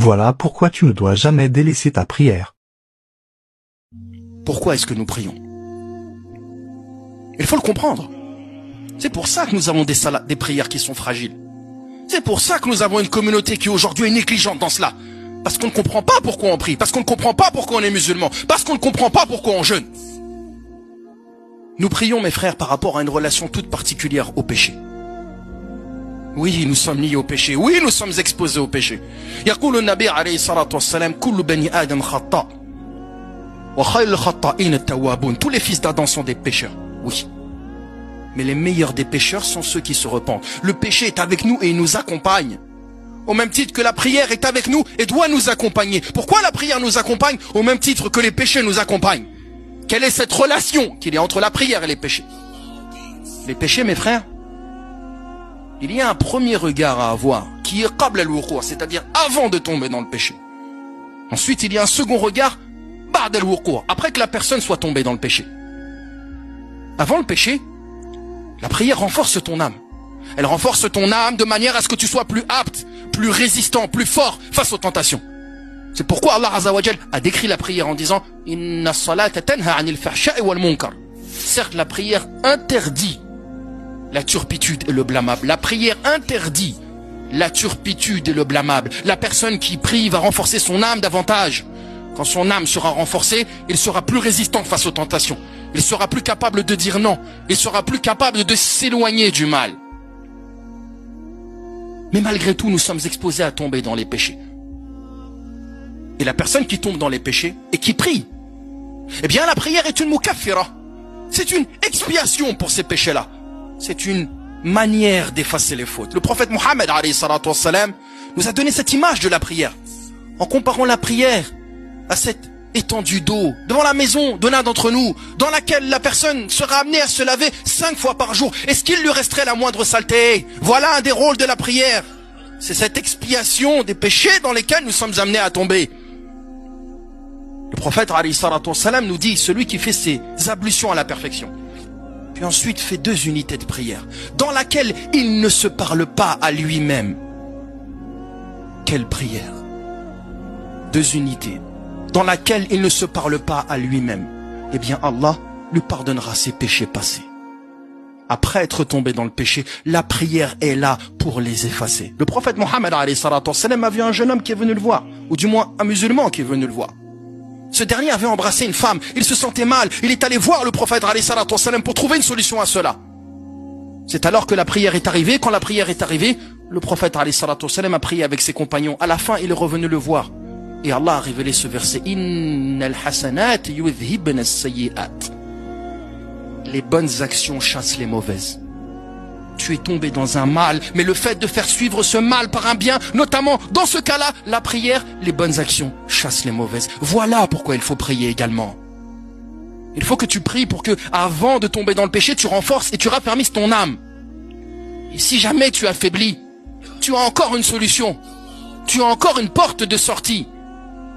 Voilà pourquoi tu ne dois jamais délaisser ta prière. Pourquoi est-ce que nous prions? Il faut le comprendre. C'est pour ça que nous avons des prières qui sont fragiles. C'est pour ça que nous avons une communauté qui aujourd'hui est négligente dans cela. Parce qu'on ne comprend pas pourquoi on prie, parce qu'on ne comprend pas pourquoi on est musulman, parce qu'on ne comprend pas pourquoi on jeûne. Nous prions, mes frères, par rapport à une relation toute particulière au péché. Oui, nous sommes liés au péché. Oui, nous sommes exposés au péché. يقول النبي عليه الصلاة والسلام كل بني آدم خطاء وخير الخطائين التوابون. Tous les fils d'Adam sont des pécheurs. Oui. Mais les meilleurs des pécheurs sont ceux qui se repentent. Le péché est avec nous et il nous accompagne. Au même titre que la prière est avec nous et doit nous accompagner. Pourquoi la prière nous accompagne au même titre que les péchés nous accompagnent? Quelle est cette relation qu'il y a entre la prière et les péchés? Les péchés, mes frères, il y a un premier regard à avoir qui est qabla al-wuqu', c'est-à-dire avant de tomber dans le péché. Ensuite, il y a un second regard ba'da al-wuqu', après que la personne soit tombée dans le péché. Avant le péché, la prière renforce ton âme. Elle renforce ton âme de manière à ce que tu sois plus apte, plus résistant, plus fort face aux tentations. C'est pourquoi Allah Azza wa Jal a décrit la prière en disant Inna as-salata tanha 'anil fahsha'i wal munkar. Certes, la prière interdit la turpitude et le blâmable. La prière interdit la turpitude et le blâmable. La personne qui prie va renforcer son âme davantage. Quand son âme sera renforcée, il sera plus résistant face aux tentations. Il sera plus capable de dire non. Il sera plus capable de s'éloigner du mal. Mais malgré tout, nous sommes exposés à tomber dans les péchés. Et la personne qui tombe dans les péchés et qui prie, eh bien la prière est une mukaffira. C'est une expiation pour ces péchés-là. C'est une manière d'effacer les fautes. Le prophète Mohammed alayhi salatu wassalam nous a donné cette image de la prière. En comparant la prière à cette étendue d'eau devant la maison de l'un d'entre nous, dans laquelle la personne sera amenée à se laver 5 fois par jour. Est-ce qu'il lui resterait la moindre saleté? Voilà un des rôles de la prière. C'est cette expiation des péchés dans lesquels nous sommes amenés à tomber. Le prophète alayhi salatu wassalam nous dit, celui qui fait ses ablutions à la perfection, puis ensuite fait 2 unités de prière, dans laquelle il ne se parle pas à lui-même. Quelle prière? 2 unités, dans laquelle il ne se parle pas à lui-même. Eh bien Allah lui pardonnera ses péchés passés. Après être tombé dans le péché, la prière est là pour les effacer. Le prophète Mohammed alayhi salatu wassalam a vu un jeune homme qui est venu le voir, ou du moins un musulman qui est venu le voir. Ce dernier avait embrassé une femme, il se sentait mal, il est allé voir le prophète alayhi salatu wassalam pour trouver une solution à cela. C'est alors que la prière est arrivée. Quand la prière est arrivée, le prophète alayhi salatu wassalam a prié avec ses compagnons. À la fin, il est revenu le voir. Et Allah a révélé ce verset. Innal hasanat yudhibna as-sayyi'at. Les bonnes actions chassent les mauvaises. Tu es tombé dans un mal, mais le fait de faire suivre ce mal par un bien, notamment dans ce cas-là, la prière, les bonnes actions chassent les mauvaises. Voilà pourquoi il faut prier également. Il faut que tu pries pour que, avant de tomber dans le péché, tu renforces et tu raffermisses ton âme. Et si jamais tu affaiblis, tu as encore une solution. Tu as encore une porte de sortie.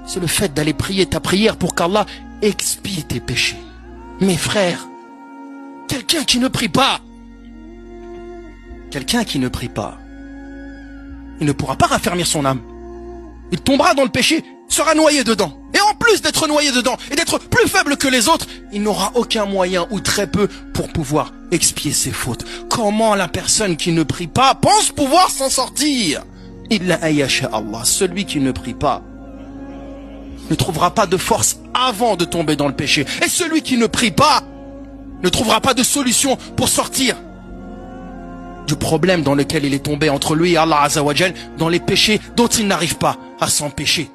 C'est le fait d'aller prier ta prière pour qu'Allah expie tes péchés. Mes frères, quelqu'un qui ne prie pas, il ne pourra pas raffermir son âme. Il tombera dans le péché, sera noyé dedans. Et en plus d'être noyé dedans et d'être plus faible que les autres, il n'aura aucun moyen ou très peu pour pouvoir expier ses fautes. Comment la personne qui ne prie pas pense pouvoir s'en sortir? Illa ayasha Allah, celui qui ne prie pas ne trouvera pas de force avant de tomber dans le péché. Et celui qui ne prie pas ne trouvera pas de solution pour sortir du problème dans lequel il est tombé entre lui et Allah Azza wa Jal, dans les péchés dont il n'arrive pas à s'empêcher.